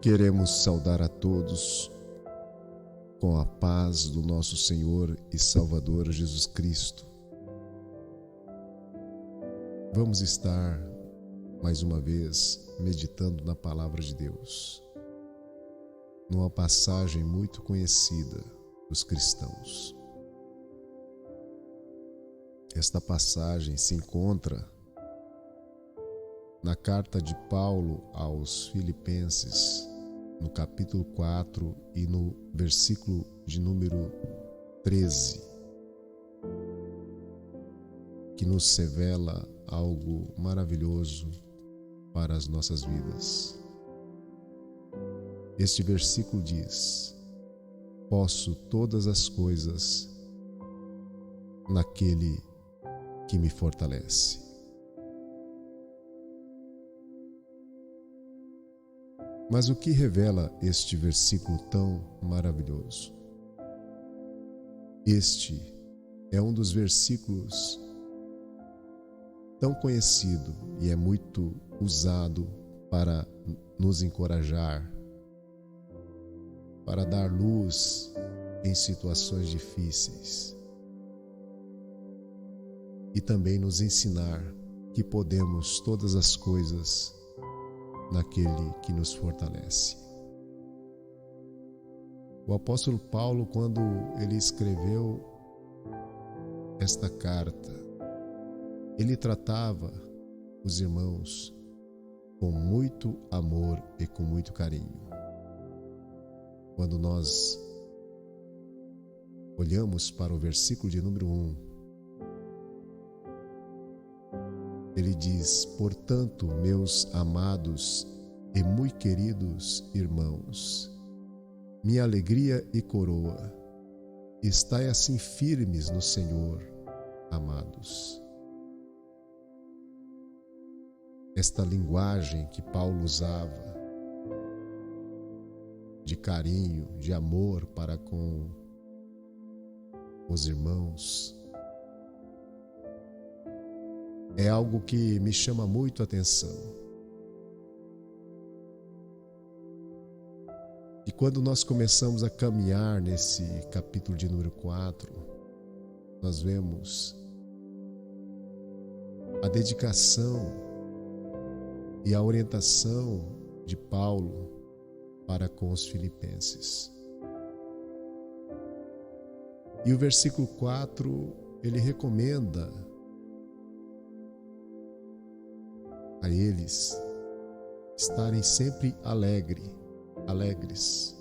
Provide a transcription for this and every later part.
Queremos saudar a todos com a paz do nosso Senhor e Salvador Jesus Cristo. Vamos estar, mais uma vez, meditando na Palavra de Deus, numa passagem muito conhecida dos cristãos. Esta passagem se encontra na carta de Paulo aos Filipenses, no capítulo 4 e no versículo de número 13, que nos revela algo maravilhoso para as nossas vidas. Este versículo diz: posso todas as coisas naquele que me fortalece. Mas o que revela este versículo tão maravilhoso? Este é um dos versículos tão conhecido e é muito usado para nos encorajar, para dar luz em situações difíceis e também nos ensinar que podemos todas as coisas naquele que nos fortalece. O apóstolo Paulo, quando ele escreveu esta carta, ele tratava os irmãos com muito amor e com muito carinho. Quando nós olhamos para o versículo de número 1, ele diz: portanto, meus amados e muito queridos irmãos, minha alegria e coroa, estai assim firmes no Senhor, amados. Esta linguagem que Paulo usava, de carinho, de amor para com os irmãos, é algo que me chama muito a atenção. E quando nós começamos a caminhar nesse capítulo de número 4, nós vemos a dedicação e a orientação de Paulo para com os filipenses. E o versículo 4, ele recomenda a eles estarem sempre alegres.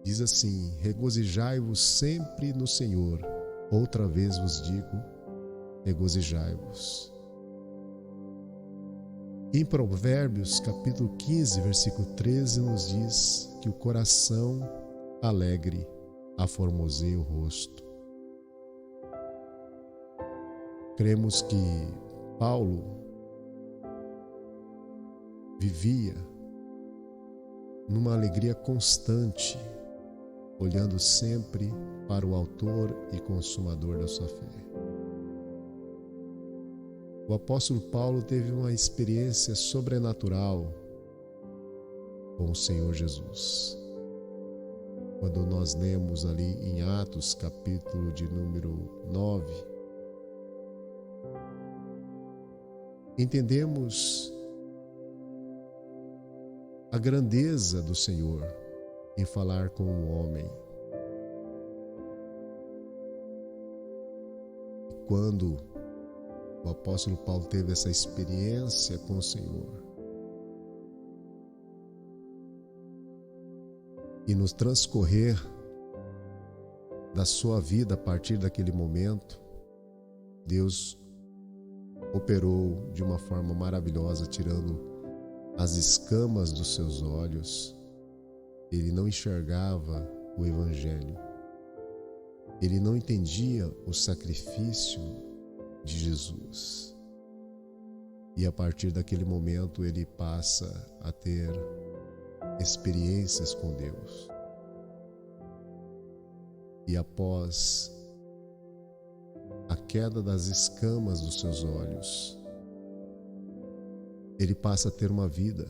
Diz assim: regozijai-vos sempre no Senhor. Outra vez vos digo, regozijai-vos. Em Provérbios, capítulo 15, versículo 13, nos diz que o coração alegre aformoseia o rosto. Cremos que Paulo vivia numa alegria constante, olhando sempre para o autor e consumador da sua fé. O apóstolo Paulo teve uma experiência sobrenatural com o Senhor Jesus. Quando nós lemos ali em Atos, capítulo de número 9, entendemos a grandeza do Senhor em falar com o homem. Quando o apóstolo Paulo teve essa experiência com o Senhor e no transcorrer da sua vida a partir daquele momento, Deus operou de uma forma maravilhosa, tirando as escamas dos seus olhos. Ele não enxergava o Evangelho. Ele não entendia o sacrifício de Jesus. E a partir daquele momento ele passa a ter experiências com Deus. E após a queda das escamas dos seus olhos, ele passa a ter uma vida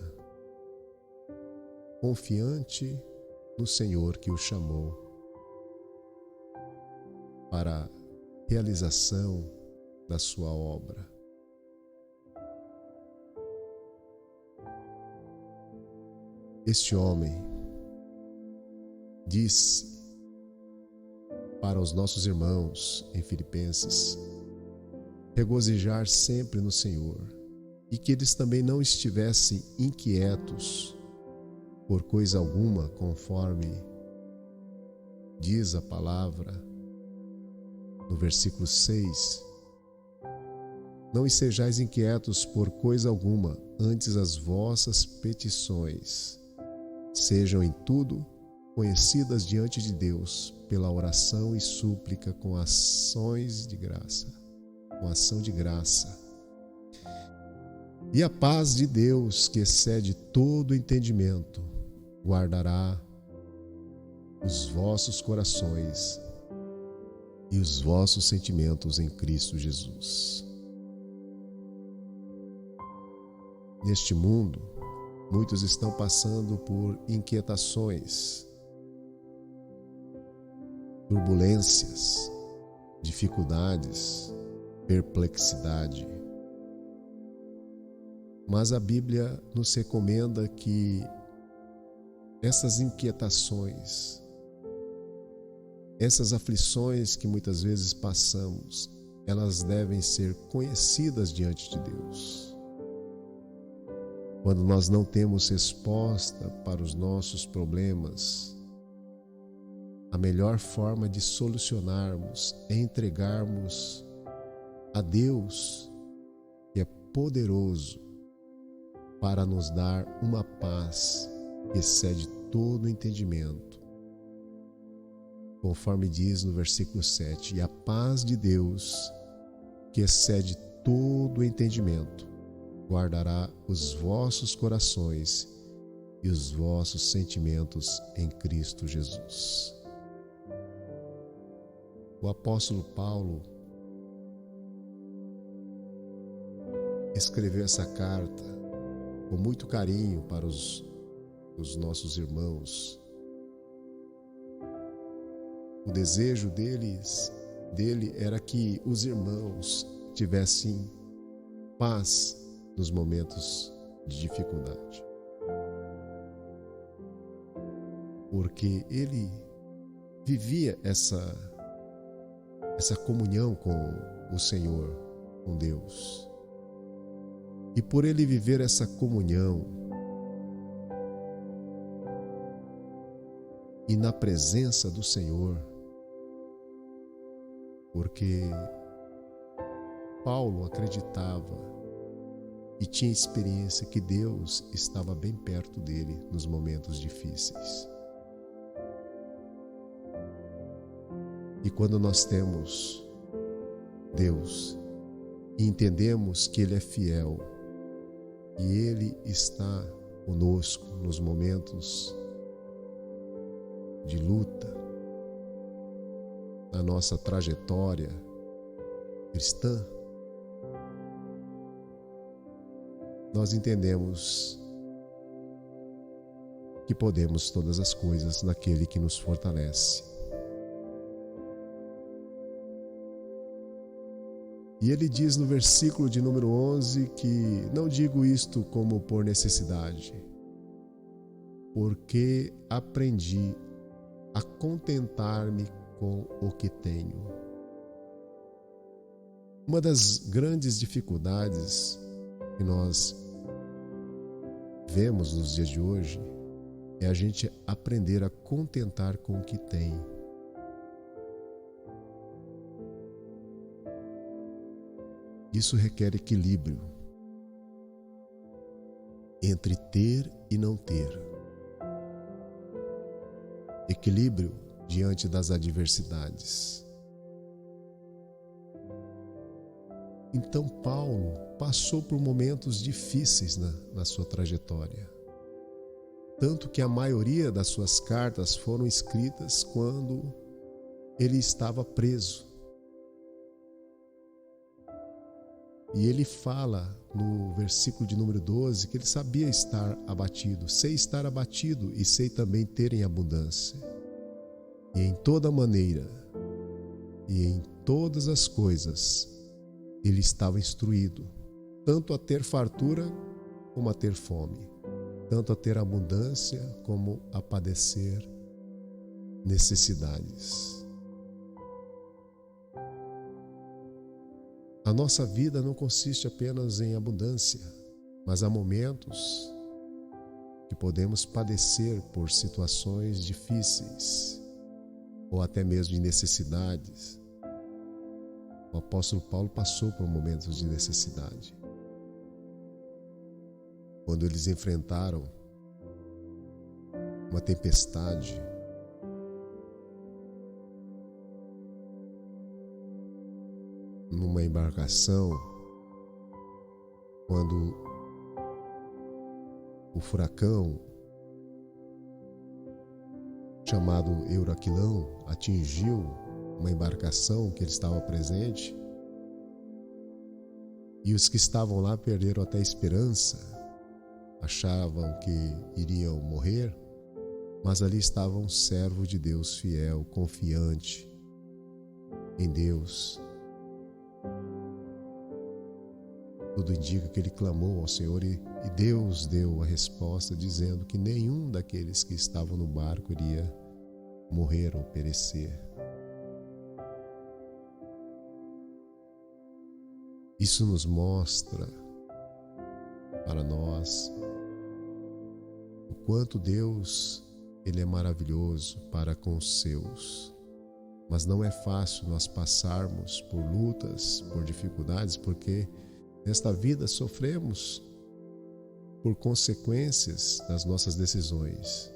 confiante no Senhor que o chamou para a realização da sua obra. Este homem disse para os nossos irmãos em Filipenses regozijar sempre no Senhor e que eles também não estivessem inquietos por coisa alguma, conforme diz a palavra no versículo 6. Não sejais inquietos por coisa alguma, antes as vossas petições sejam em tudo conhecidas diante de Deus pela oração e súplica com ações de graça, com ação de graça. E a paz de Deus, que excede todo entendimento, guardará os vossos corações e os vossos sentimentos em Cristo Jesus. Neste mundo, muitos estão passando por inquietações, turbulências, dificuldades, perplexidade. Mas a Bíblia nos recomenda que essas inquietações, essas aflições que muitas vezes passamos, elas devem ser conhecidas diante de Deus. Quando nós não temos resposta para os nossos problemas, a melhor forma de solucionarmos é entregarmos a Deus, que é poderoso para nos dar uma paz que excede todo entendimento. Conforme diz no versículo 7, e a paz de Deus, que excede todo entendimento, guardará os vossos corações e os vossos sentimentos em Cristo Jesus. O apóstolo Paulo escreveu essa carta com muito carinho para os nossos irmãos. O desejo dele era que os irmãos tivessem paz nos momentos de dificuldade, porque ele vivia essa comunhão com o Senhor, com Deus. E por ele viver essa comunhão e na presença do Senhor, porque Paulo acreditava e tinha experiência que Deus estava bem perto dele nos momentos difíceis. E quando nós temos Deus e entendemos que Ele é fiel e Ele está conosco nos momentos de luta, na nossa trajetória cristã, nós entendemos que podemos todas as coisas naquele que nos fortalece. E ele diz no versículo de número 11 que não digo isto como por necessidade, porque aprendi a contentar-me com o que tenho. Uma das grandes dificuldades que nós vemos nos dias de hoje é a gente aprender a contentar com o que tem. Isso requer equilíbrio entre ter e não ter. Equilíbrio diante das adversidades. Então Paulo passou por momentos difíceis na sua trajetória. Tanto que a maioria das suas cartas foram escritas quando ele estava preso. E ele fala no versículo de número 12 que ele sabia estar abatido. Sei estar abatido e sei também ter em abundância. E em toda maneira e em todas as coisas ele estava instruído, tanto a ter fartura como a ter fome, tanto a ter abundância como a padecer necessidades. A nossa vida não consiste apenas em abundância, mas há momentos que podemos padecer por situações difíceis ou até mesmo de necessidades. O apóstolo Paulo passou por momentos de necessidade. Quando eles enfrentaram uma tempestade, numa embarcação, quando o furacão chamado Euraquilão atingiu uma embarcação que ele estava presente, e os que estavam lá perderam até a esperança, achavam que iriam morrer, mas ali estava um servo de Deus fiel, confiante em Deus. Tudo indica que ele clamou ao Senhor e Deus deu a resposta dizendo que nenhum daqueles que estavam no barco iria morrer ou perecer. Isso nos mostra para nós o quanto Deus ele é maravilhoso para com os seus. Mas não é fácil nós passarmos por lutas, por dificuldades, porque nesta vida sofremos por consequências das nossas decisões.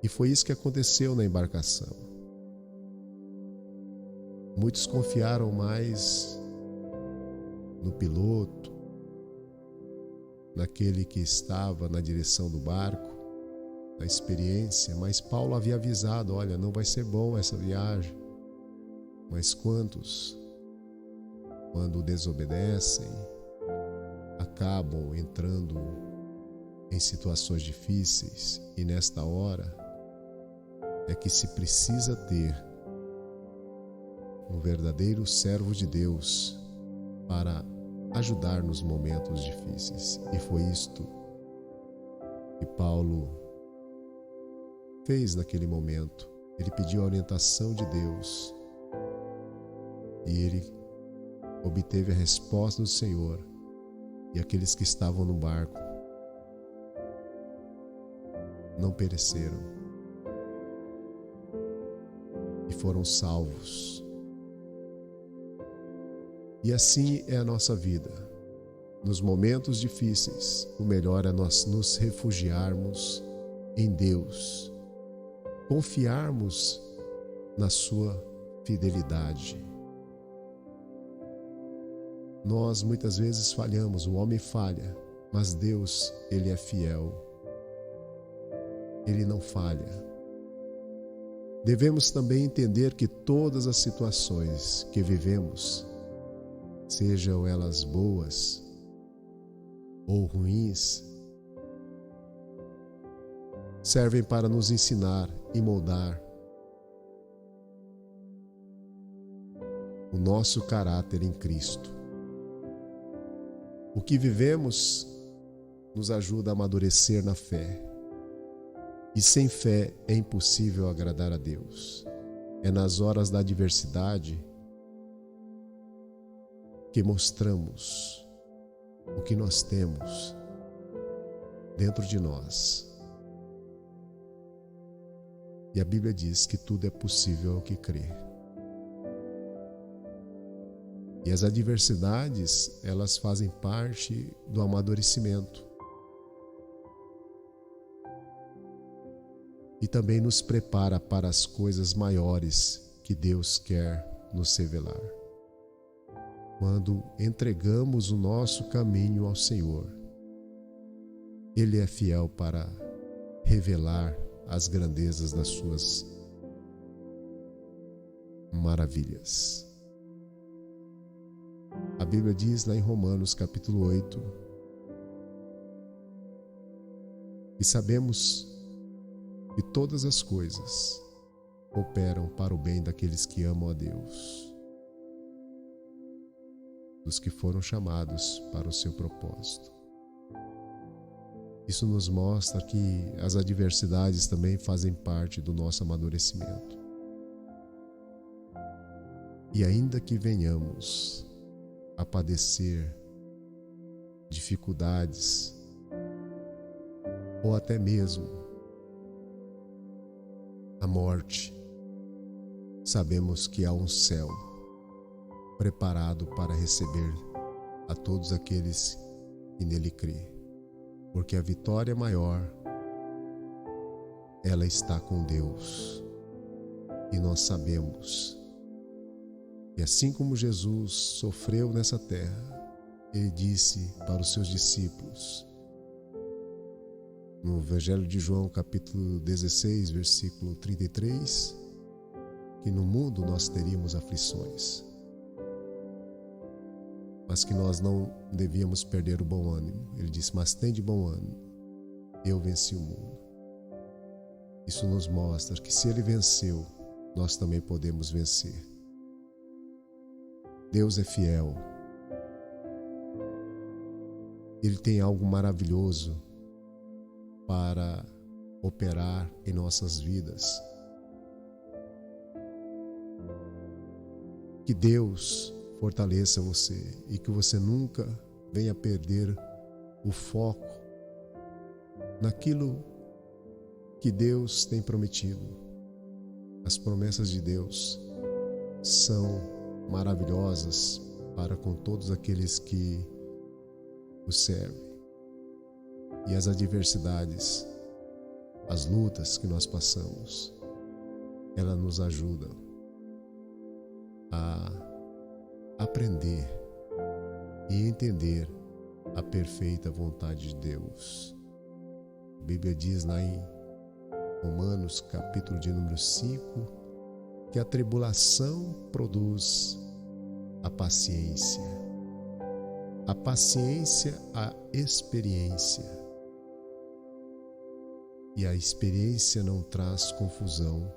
E foi isso que aconteceu na embarcação. Muitos confiaram mais no piloto, naquele que estava na direção do barco, na experiência, mas Paulo havia avisado, olha, não vai ser bom essa viagem. Mas quantos, quando desobedecem, acabam entrando em situações difíceis, e nesta hora é que se precisa ter um verdadeiro servo de Deus para ajudar nos momentos difíceis. E foi isto que Paulo fez naquele momento. Ele pediu a orientação de Deus e ele obteve a resposta do Senhor, e aqueles que estavam no barco não pereceram e foram salvos. E assim é a nossa vida. Nos momentos difíceis, o melhor é nós nos refugiarmos em Deus, confiarmos na sua fidelidade. Nós muitas vezes falhamos, o homem falha, mas Deus, ele é fiel. Ele não falha. Devemos também entender que todas as situações que vivemos, sejam elas boas ou ruins, servem para nos ensinar e moldar o nosso caráter em Cristo. O que vivemos nos ajuda a amadurecer na fé. E sem fé é impossível agradar a Deus. É nas horas da adversidade que mostramos o que nós temos dentro de nós. E a Bíblia diz que tudo é possível ao que crê. E as adversidades, elas fazem parte do amadurecimento. E também nos prepara para as coisas maiores que Deus quer nos revelar. Quando entregamos o nosso caminho ao Senhor, Ele é fiel para revelar as grandezas das suas maravilhas. A Bíblia diz lá em Romanos capítulo 8 que sabemos que todas as coisas cooperam para o bem daqueles que amam a Deus, dos que foram chamados para o seu propósito. Isso nos mostra que as adversidades também fazem parte do nosso amadurecimento. E ainda que venhamos a padecer dificuldades ou até mesmo a morte, sabemos que há um céu preparado para receber a todos aqueles que nele crê, porque a vitória maior, ela está com Deus. E nós sabemos que assim como Jesus sofreu nessa terra, ele disse para os seus discípulos, no Evangelho de João, capítulo 16, versículo 33, que no mundo nós teríamos aflições, mas que nós não devíamos perder o bom ânimo. Ele disse, mas tem de bom ânimo, eu venci o mundo. Isso nos mostra que se ele venceu, nós também podemos vencer. Deus é fiel. Ele tem algo maravilhoso para operar em nossas vidas. Que Deus fortaleça você e que você nunca venha perder o foco naquilo que Deus tem prometido. As promessas de Deus são maravilhosas para com todos aqueles que o servem. E as adversidades, as lutas que nós passamos, elas nos ajudam a aprender e entender a perfeita vontade de Deus. A Bíblia diz lá em Romanos, capítulo de número 5, que a tribulação produz a paciência, a experiência, e a experiência não traz confusão,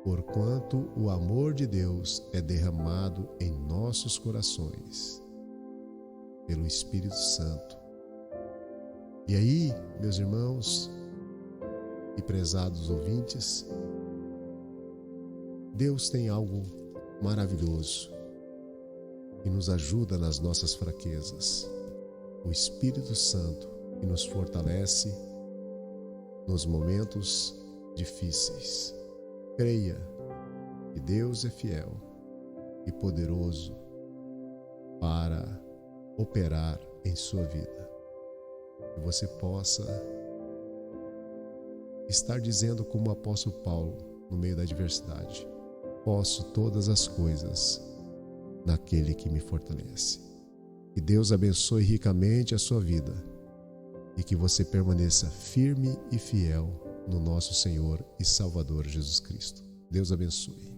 porquanto o amor de Deus é derramado em nossos corações pelo Espírito Santo. E aí, meus irmãos e prezados ouvintes, Deus tem algo maravilhoso que nos ajuda nas nossas fraquezas. O Espírito Santo que nos fortalece nos momentos difíceis. Creia que Deus é fiel e poderoso para operar em sua vida. Que você possa estar dizendo como o apóstolo Paulo no meio da adversidade: posso todas as coisas naquele que me fortalece. Que Deus abençoe ricamente a sua vida e que você permaneça firme e fiel no nosso Senhor e Salvador Jesus Cristo. Deus abençoe.